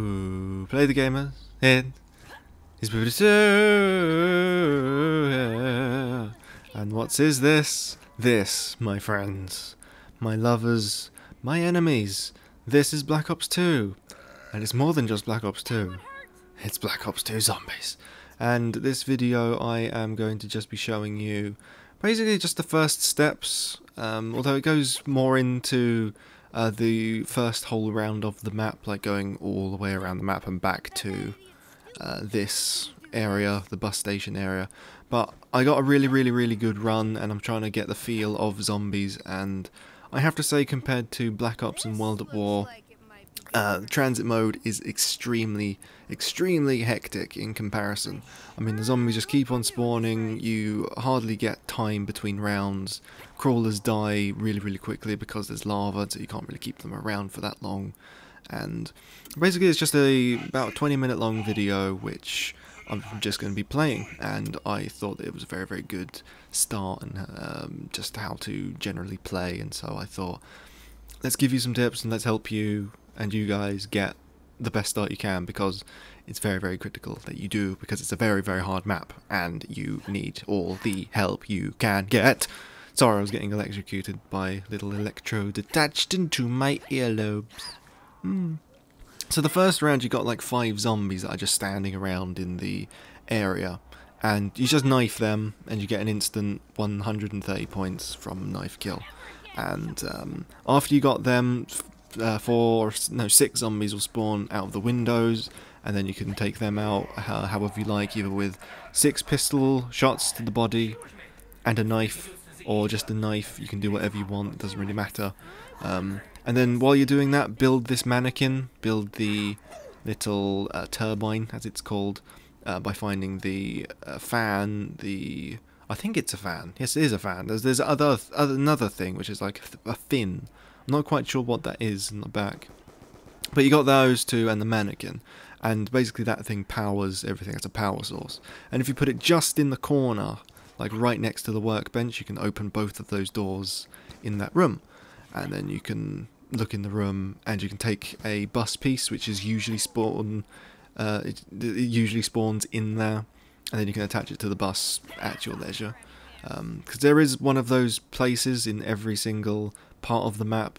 Ooh, play the gamers. It is pretty soon. And what is this? This, my friends, my lovers, my enemies. This is Black Ops 2. And it's more than just Black Ops 2. It's Black Ops 2 Zombies. And this video I am going to just be showing you basically just the first steps, although it goes more into the first whole round of the map, like going all the way around the map and back to this area, the bus station area. But I got a really good run, and I'm trying to get the feel of zombies, and I have to say, compared to Black Ops and World at War, TranZit mode is extremely hectic in comparison. I mean, the zombies just keep on spawning, you hardly get time between rounds, crawlers die really quickly because there's lava, so you can't really keep them around for that long, and basically it's just about a 20-minute long video which I'm just going to be playing, and I thought that it was a very good start and just how to generally play, and so I thought, let's give you some tips and let's help you and you guys get the best start you can, because it's very critical that you do, because it's a very hard map and you need all the help you can get. Sorry, I was getting electrocuted by little electrode attached into my earlobes. So the first round you got like 5 zombies that are just standing around in the area, and you just knife them and you get an instant 130 points from knife kill. And after you got them, 6 zombies will spawn out of the windows, and then you can take them out however you like, either with 6 pistol shots to the body and a knife, or just a knife. You can do whatever you want, it doesn't really matter. And then while you're doing that, build this mannequin, build the little turbine, as it's called, by finding the fan, I think it's a fan, yes it is a fan. There's another thing which is like a fin. I'm not quite sure what that is in the back, but you got those two and the mannequin, and basically that thing powers everything. It's a power source, and if you put it just in the corner, like right next to the workbench, you can open both of those doors in that room, and then you can look in the room and you can take a bus piece, which is usually it usually spawns in there, and then you can attach it to the bus at your leisure, because there is one of those places in every single part of the map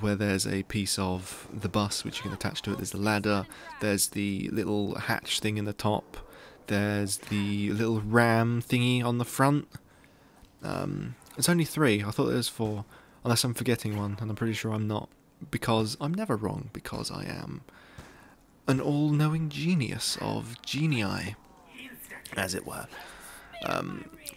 where there's a piece of the bus which you can attach to it. There's the ladder, there's the little hatch thing in the top, there's the little ram thingy on the front. It's only 3, I thought there was 4, unless I'm forgetting one, and I'm pretty sure I'm not, because I'm never wrong, because I am an all-knowing genius of genii, as it were.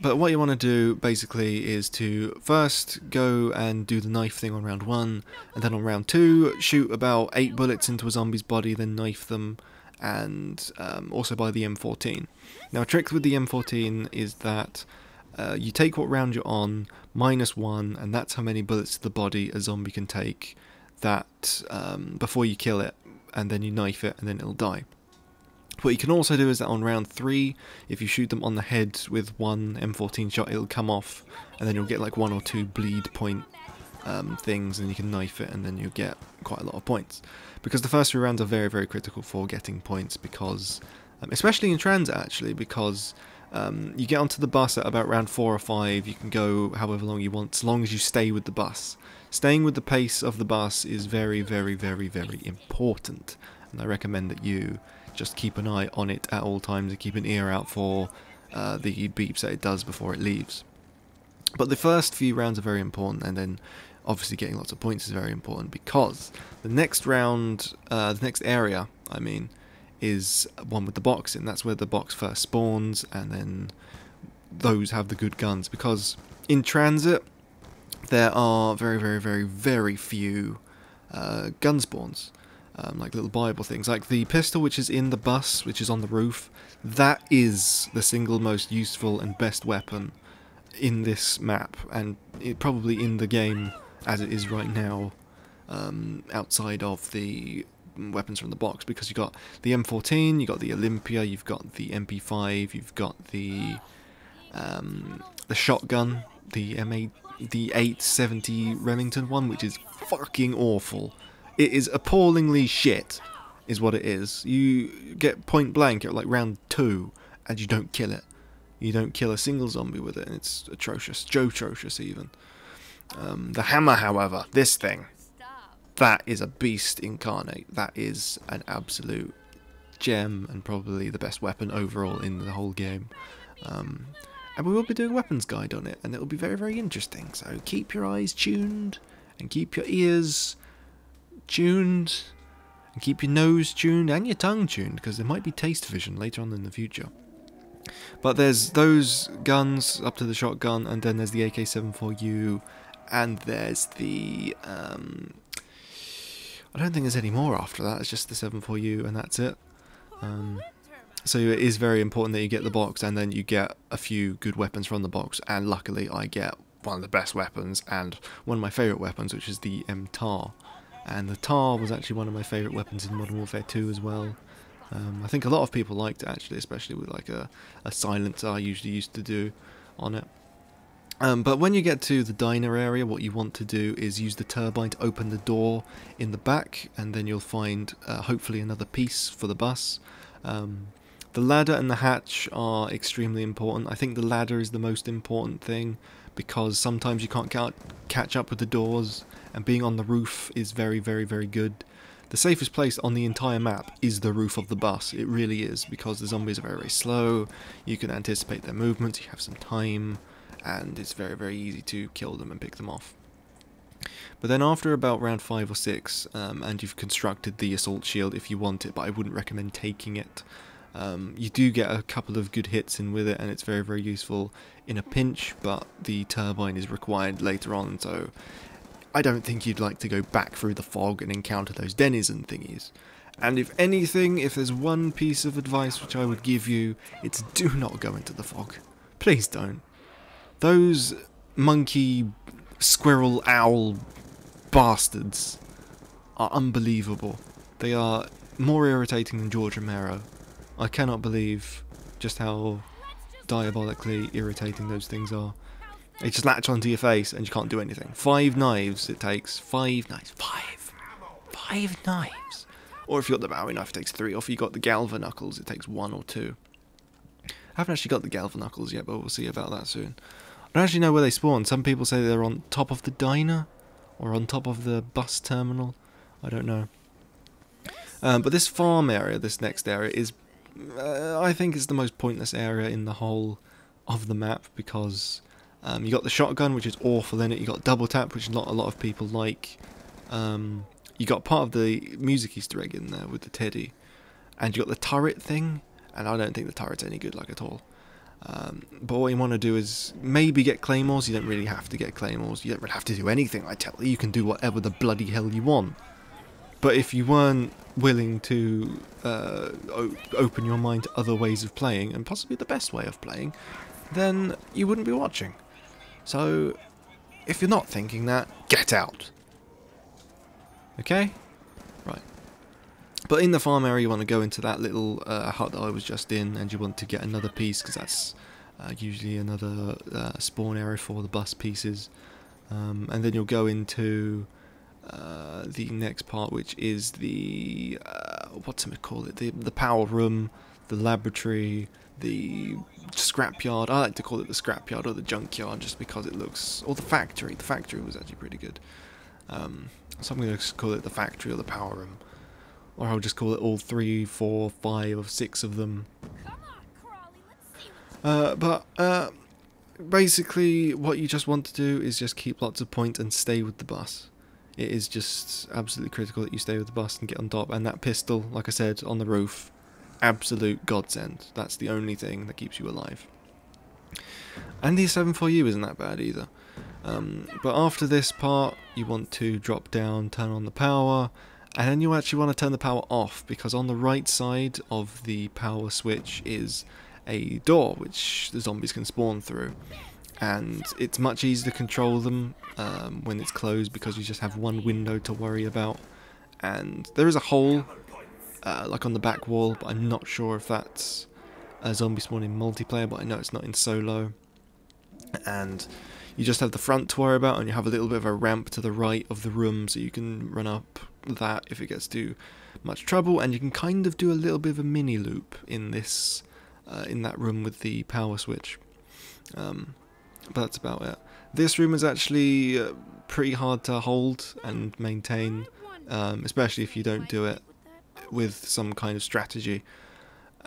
But what you want to do basically is to first go and do the knife thing on round 1, and then on round 2 shoot about 8 bullets into a zombie's body, then knife them, and also buy the M14. Now a trick with the M14 is that you take what round you're on, -1, and that's how many bullets to the body a zombie can take that before you kill it, and then you knife it and then it'll die. What you can also do is that on round 3, if you shoot them on the head with one M14 shot, it'll come off, and then you'll get like 1 or 2 bleed point things, and you can knife it, and then you'll get quite a lot of points. Because the first 3 rounds are very critical for getting points, because, especially in TranZit actually, because you get onto the bus at about round 4 or 5, you can go however long you want, as long as you stay with the bus. Staying with the pace of the bus is very important, and I recommend that you just keep an eye on it at all times and keep an ear out for the beeps that it does before it leaves. But the first few rounds are very important, and then obviously getting lots of points is very important, because the next round, the next area, I mean, is one with the box in. That's where the box first spawns, and then those have the good guns, because in TranZit there are very few gun spawns. Like little Bible things, like the pistol which is in the bus, which is on the roof, that is the single most useful and best weapon in this map, and probably in the game as it is right now, outside of the weapons from the box, because you've got the M14, you've got the Olympia, you've got the MP5, you've got the shotgun, the 870 Remington one, which is fucking awful. It is appallingly shit. is what it is. You get point blank at like round 2 and you don't kill it. You don't kill a single zombie with it, and it's atrocious. Joe-trocious even. The hammer, however, this thing, that is a beast incarnate. That is an absolute gem and probably the best weapon overall in the whole game. And we will be doing a weapons guide on it, and it will be very, very interesting. So keep your eyes tuned, and keep your ears tuned, and keep your nose tuned, and your tongue tuned, because there might be taste vision later on in the future. But there's those guns up to the shotgun, and then there's the AK-74U, and there's the I don't think there's any more after that. It's just the 74U, and that's it. So it is very important that you get the box, and then you get a few good weapons from the box. And luckily, I get one of the best weapons, and one of my favourite weapons, which is the MTAR. And the TAR was actually one of my favourite weapons in Modern Warfare 2 as well. I think a lot of people liked it actually, especially with like a silencer I usually used to do on it. But when you get to the diner area, what you want to do is use the turbine to open the door in the back, and then you'll find hopefully another piece for the bus. The ladder and the hatch are extremely important. I think the ladder is the most important thing, because sometimes you can't catch up with the doors, and being on the roof is very, very, very good. The safest place on the entire map is the roof of the bus. It really is, because the zombies are very, very slow. You can anticipate their movements, you have some time, and it's very, very easy to kill them and pick them off. But then after about round 5 or 6, and you've constructed the assault shield if you want it, but I wouldn't recommend taking it. You do get a couple of good hits in with it, and it's very, very useful in a pinch, but the turbine is required later on, so I don't think you'd like to go back through the fog and encounter those denizen thingies. And if anything, if there's one piece of advice which I would give you, it's do not go into the fog. Please don't. Those monkey, squirrel, owl bastards are unbelievable. They are more irritating than George Romero. I cannot believe just how diabolically irritating those things are. They just latch onto your face and you can't do anything. 5 knives it takes. 5 knives. 5 knives. Or if you got the Bowie knife, it takes 3. Or if you got the Galva knuckles, it takes 1 or 2. I haven't actually got the Galva knuckles yet, but we'll see about that soon. I don't actually know where they spawn. Some people say they're on top of the diner, or on top of the bus terminal. I don't know. But this farm area, this next area, is I think is the most pointless area in the whole of the map, because you got the shotgun, which is awful in it. You got double tap, which not a lot of people like. You got part of the music Easter egg in there with the teddy, and you got the turret thing, and I don't think the turret's any good, like at all. But what you want to do is maybe get claymores. You don't really have to get claymores. You don't really have to do anything. I tell you, you can do whatever the bloody hell you want. But if you weren't willing to open your mind to other ways of playing, and possibly the best way of playing, then you wouldn't be watching. So, if you're not thinking that, get out. Okay? Right. But in the farm area, you want to go into that little hut that I was just in, and you want to get another piece, because that's usually another spawn area for the bus pieces. And then you'll go into the next part, which is the the power room, the laboratory, the scrapyard. I like to call it the scrapyard or the junkyard, just because it looks, or the factory. The factory was actually pretty good. So I'm going to call it the factory or the power room, or I'll just call it all 3, 4, 5 or 6 of them. Basically what you just want to do is just keep lots of points and stay with the bus. It is just absolutely critical that you stay with the bus and get on top. And that pistol, like I said, on the roof, absolute godsend. That's the only thing that keeps you alive. And the 7.4U isn't that bad either. But after this part, you want to drop down, turn on the power, and then you actually want to turn the power off, because on the right side of the power switch is a door which the zombies can spawn through. And it's much easier to control them when it's closed, because you just have one window to worry about. And there is a hole, like on the back wall, but I'm not sure if that's a zombie spawn in multiplayer, but I know it's not in solo. And You just have the front to worry about, and you have a little bit of a ramp to the right of the room, so you can run up that if it gets too much trouble, and you can kind of do a little bit of a mini loop in this, in that room with the power switch. But that's about it. This room is actually pretty hard to hold and maintain, especially if you don't do it with some kind of strategy.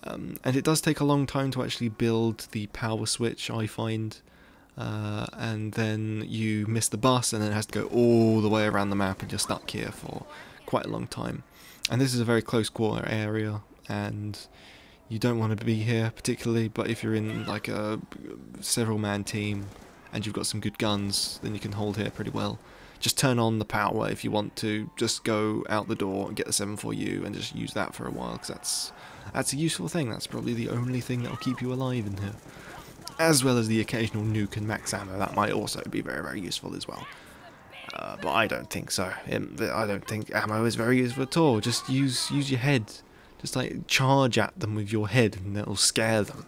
And it does take a long time to actually build the power switch, I find. And then you miss the bus, and then it has to go all the way around the map, and you're stuck here for quite a long time. And this is a very close quarter area, and you don't want to be here particularly, but if you're in like a several man team and you've got some good guns, then you can hold here pretty well. Just turn on the power if you want to, just go out the door and get the 7.4U and just use that for a while, because that's a useful thing. That's probably the only thing that will keep you alive in here. As well as the occasional nuke and max ammo, that might also be very, very useful as well. But I don't think so. I don't think ammo is very useful at all. Just use your head. Just like charge at them with your head, and it'll scare them.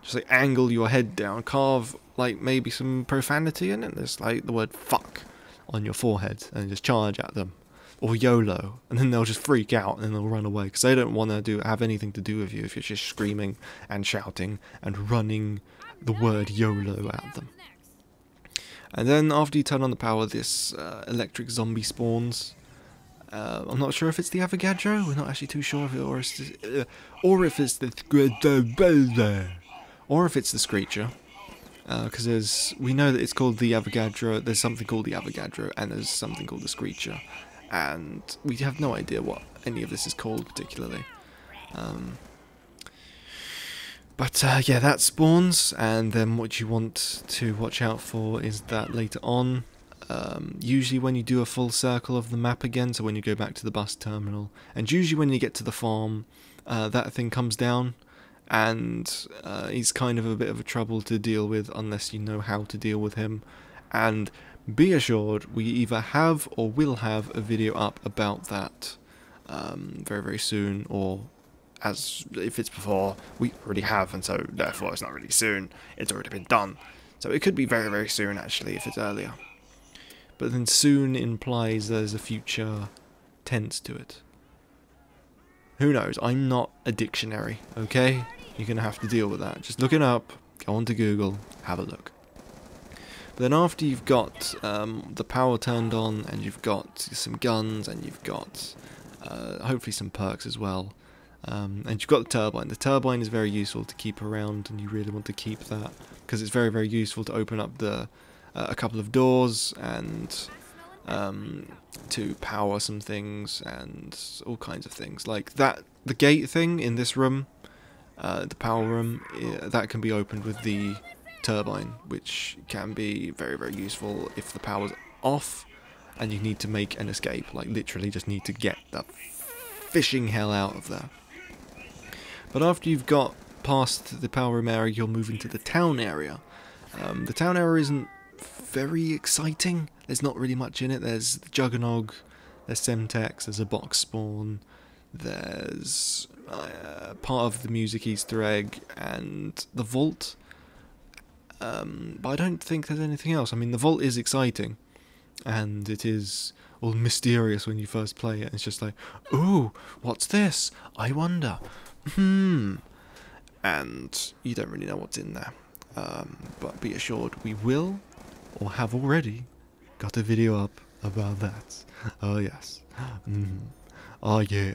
Just like angle your head down, carve like maybe some profanity in it. There's like the word fuck on your forehead, and just charge at them. Or YOLO, and then they'll just freak out and they'll run away, because they don't want to have anything to do with you if you're just screaming and shouting and running the word YOLO at them. And then after you turn on the power, this electric zombie spawns. I'm not sure if it's the Avogadro. We're not actually too sure if it, or if it's the Screecher. Because we know that it's called the Avogadro. There's something called the Avogadro, and there's something called the Screecher, and we have no idea what any of this is called particularly. But yeah, that spawns, and then what you want to watch out for is that later on, usually when you do a full circle of the map again, so when you go back to the bus terminal, and usually when you get to the farm, that thing comes down, and he's kind of a bit of a trouble to deal with unless you know how to deal with him. And be assured, we either have or will have a video up about that very, very soon, or as if it's before, we already have, and so therefore it's not really soon, it's already been done. So it could be very, very soon actually if it's earlier. But then soon implies there's a future tense to it. Who knows? I'm not a dictionary, okay? You're going to have to deal with that. Just look it up, go onto Google, have a look. But then after you've got the power turned on, and you've got some guns, and you've got hopefully some perks as well, and you've got the turbine. The turbine is very useful to keep around, and you really want to keep that, because it's very, very useful to open up the a couple of doors, and to power some things, and all kinds of things. Like that, the gate thing in this room, the power room, that can be opened with the turbine, which can be very, very useful if the power's off and you need to make an escape. Like literally just need to get the fishing hell out of there. But after you've got past the power room area, you'll move into the town area. The town area isn't very exciting. There's not really much in it. There's the Juggernog, there's Semtex, there's a box spawn, there's part of the music Easter egg, and the vault. But I don't think there's anything else. I mean, the vault is exciting, and it is all mysterious when you first play it. It's just like, ooh, what's this? I wonder. And you don't really know what's in there. But be assured, we will, or have already, got a video up about that. Oh yes. Oh yeah.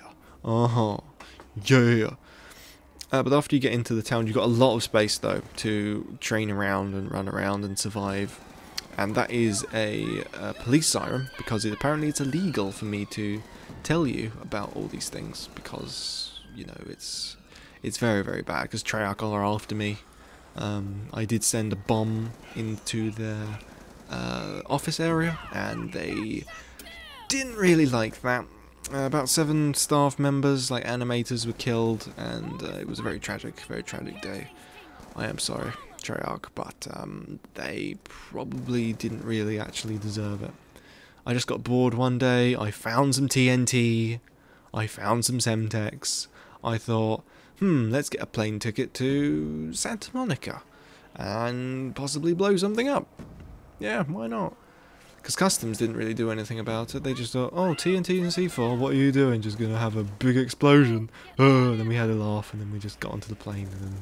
Yeah. But after you get into the town, you've got a lot of space though to train around and run around and survive. And that is a police siren, because apparently it's illegal for me to tell you about all these things, because, you know, it's very, very bad, because Treyarch are after me. I did send a bomb into their office area, and they didn't really like that. About 7 staff members, like animators, were killed, and it was a very tragic day. I am sorry, Treyarch, but they probably didn't really actually deserve it. I just got bored one day, I found some TNT, I found some Semtex, I thought, let's get a plane ticket to Santa Monica, and possibly blow something up. Yeah, why not? Because Customs didn't really do anything about it. They just thought, oh, TNT and C4, what are you doing? Just going to have a big explosion. Oh, and then we had a laugh, and then we just got onto the plane, and then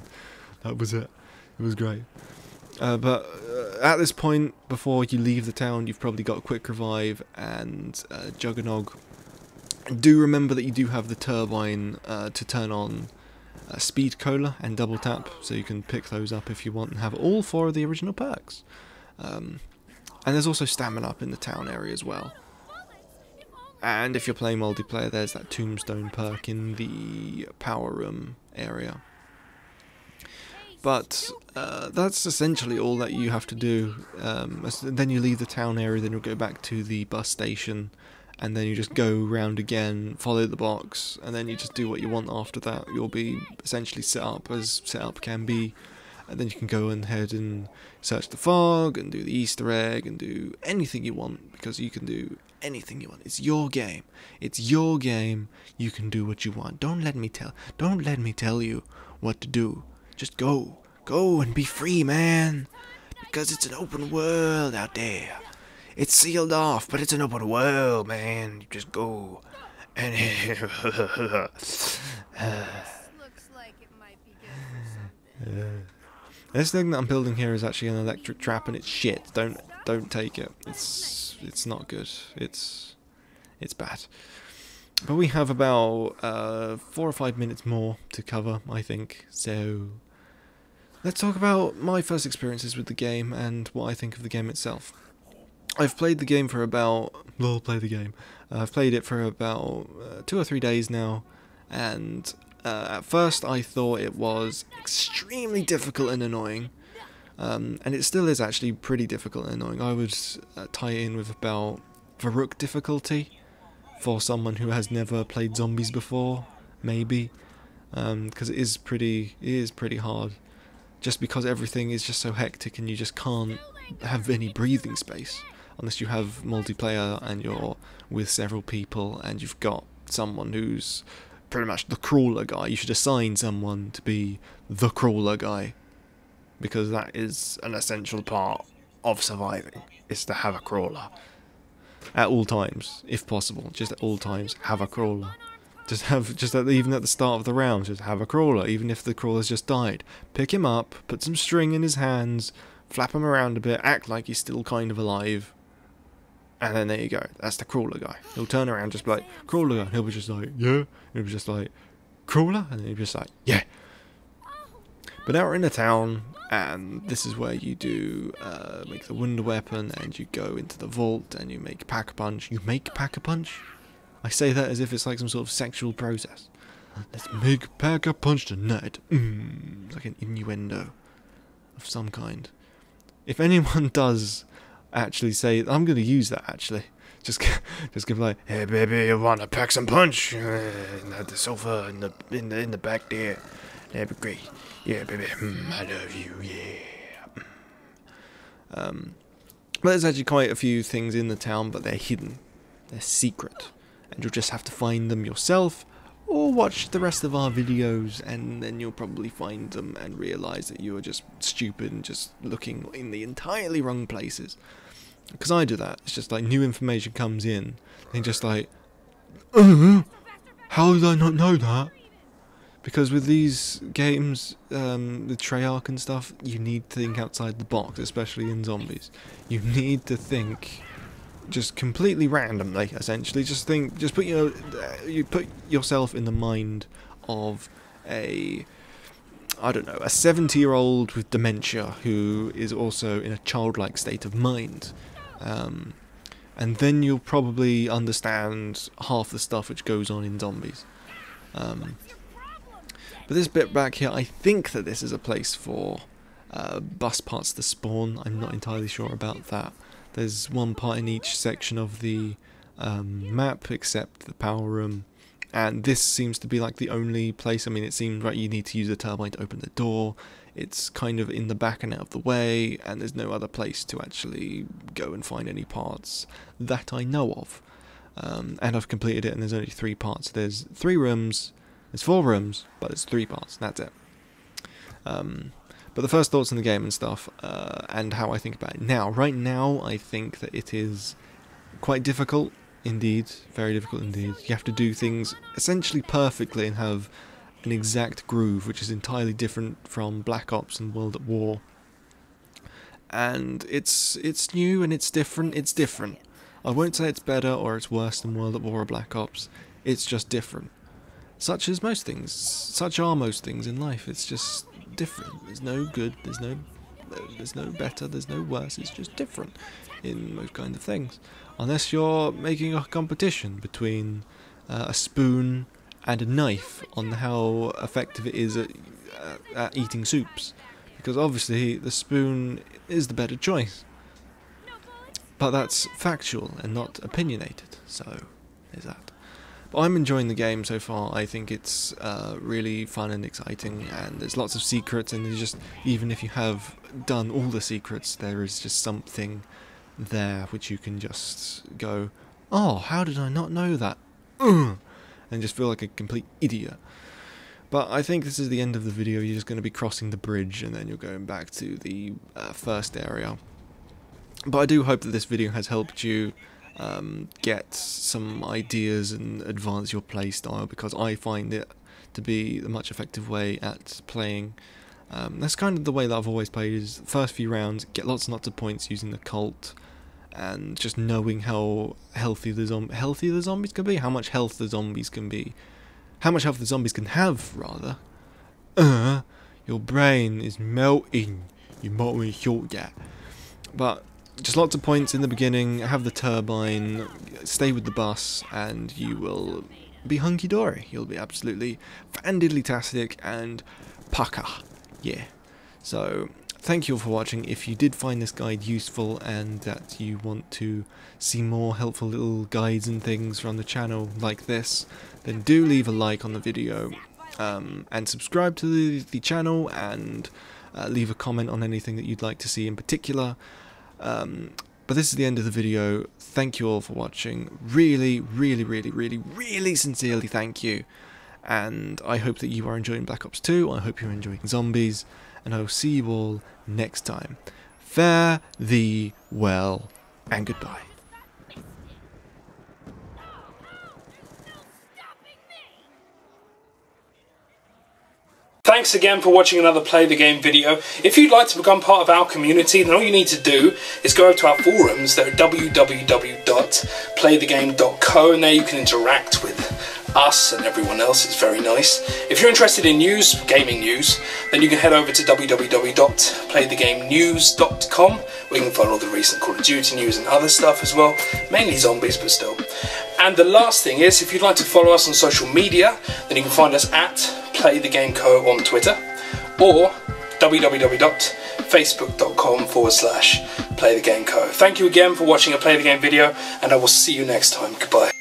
that was it. It was great. But at this point, before you leave the town, you've probably got a quick revive and Juggernog. Do remember that you do have the turbine to turn on Speed Cola and Double Tap, so you can pick those up if you want and have all 4 of the original perks. And there's also Stamina up in the town area as well. And if you're playing multiplayer, there's that Tombstone perk in the Power Room area. But that's essentially all that you have to do. Then you leave the town area, then you'll go back to the bus station, and then you just go round again, follow the box, and then you just do what you want after that. You'll be essentially set up as set up can be, and then you can go ahead and search the fog, and do the Easter egg, and do anything you want, because you can do anything you want. It's your game. It's your game. You can do what you want. Don't let me tell you what to do. Just go and be free, man, because it's an open world out there. It's sealed off, but it's an open world, man. You just go and Looks like it might be good for something. This thing that I'm building here is actually an electric trap, and it's shit. Don't take it. It's not good. It's bad. But we have about 4 or 5 minutes more to cover, I think. So let's talk about my first experiences with the game and what I think of the game itself. I've played the game for about... Well, play the game. I've played it for about 2 or 3 days now, and at first I thought it was extremely difficult and annoying, and it still is actually pretty difficult and annoying. I would tie it in with about Varrook difficulty for someone who has never played zombies before, maybe, because it is pretty hard, just because everything is just so hectic and you just can't have any breathing space unless you have multiplayer and you're with several people and you've got someone who's pretty much the crawler guy. You should assign someone to be the crawler guy, because that is an essential part of surviving, is to have a crawler at all times, if possible. Just at all times have a crawler. Even at the start of the round, just have a crawler, even if the crawler's just died. Pick him up, put some string in his hands, flap him around a bit, act like he's still kind of alive, and then there you go. That's the crawler guy. He'll turn around just be like, crawler guy, and he'll be just like, yeah, and he'll be just like, crawler, and then he'll be just like, yeah. But now we're in the town, and this is where you do make the wonder weapon, and you go into the vault, and you make pack-a-punch. You make pack-a-punch? I say that as if it's like some sort of sexual process. Let's make pack-a-punch tonight. It's like an innuendo of some kind. If anyone does actually say, I'm going to use that actually. Just give like, hey baby, you want to pack some punch? At the sofa in the back there. That'd be great. Yeah, baby. I love you. Yeah. But there's actually quite a few things in the town, but they're hidden. They're secret. And you'll just have to find them yourself, or watch the rest of our videos, and then you'll probably find them and realise that you are just stupid and just looking in the entirely wrong places. Because I do that. It's just like new information comes in, and just like, how did I not know that? Because with these games, the Treyarch and stuff, you need to think outside the box, especially in zombies. You need to think just completely randomly, essentially. Just put yourself in the mind of a 70-year-old with dementia who is also in a childlike state of mind. And then you'll probably understand half the stuff which goes on in zombies. But this bit back here, I think that this is a place for bus parts to spawn. I'm not entirely sure about that. There's one part in each section of the map except the power room, and this seems to be like the only place. I mean, it seems like you need to use a turbine to open the door. It's kind of in the back and out of the way, and there's no other place to actually go and find any parts that I know of. And I've completed it, and there's only 3 parts. There's 3 rooms, there's 4 rooms, but there's 3 parts, and that's it. But But the first thoughts on the game and stuff, and how I think about it now. Right now, I think that it is quite difficult indeed, very difficult indeed. You have to do things essentially perfectly and have an exact groove, which is entirely different from Black Ops and World at War. And it's new and it's different. It's different. I won't say it's better or it's worse than World at War or Black Ops. It's just different. Such as most things. Such are most things in life. It's just different. There's no good. There's no better. There's no worse. It's just different in most kinds of things. Unless you're making a competition between a spoon and a knife on how effective it is at eating soups. Because obviously the spoon is the better choice. But that's factual and not opinionated, so there's that. But I'm enjoying the game so far. I think it's really fun and exciting, and there's lots of secrets, and there's just, even if you have done all the secrets, there is just something there which you can just go, oh, how did I not know that? And just feel like a complete idiot. But I think this is the end of the video. You're just going to be crossing the bridge and then you're going back to the first area. But I do hope that this video has helped you get some ideas and advance your play style, because I find it to be a much effective way at playing. That's kind of the way that I've always played, is the first few rounds, get lots and lots of points using the cult, and just knowing how healthy the zombies can be, how much health the zombies can be. How much health the zombies can have, rather. Your brain is melting. You might want to short that. But just lots of points in the beginning. Have the turbine. Stay with the bus, and you will be hunky-dory. You'll be absolutely fan-diddly-tastic and pucker. Yeah. So thank you all for watching. If you did find this guide useful and that you want to see more helpful little guides and things from the channel like this, then do leave a like on the video, and subscribe to the channel, and leave a comment on anything that you'd like to see in particular. But this is the end of the video. Thank you all for watching. Really, really, really, really, really sincerely thank you. And I hope that you are enjoying Black Ops 2. I hope you're enjoying zombies. And I will see you all next time. Fare thee well, and goodbye. Thanks again for watching another Play the Game video. If you'd like to become part of our community, then all you need to do is go over to our forums. They're at www.playthegame.co, and there you can interact with us and everyone else. It's very nice. If you're interested in news, gaming news, then you can head over to www.playthegamenews.com, where you can find all the recent Call of Duty news and other stuff as well. Mainly zombies, but still. And the last thing is, if you'd like to follow us on social media, then you can find us at PlayTheGameCo on Twitter, or www.facebook.com/PlayTheGameCo. Thank you again for watching a Play the Game video, and I will see you next time. Goodbye.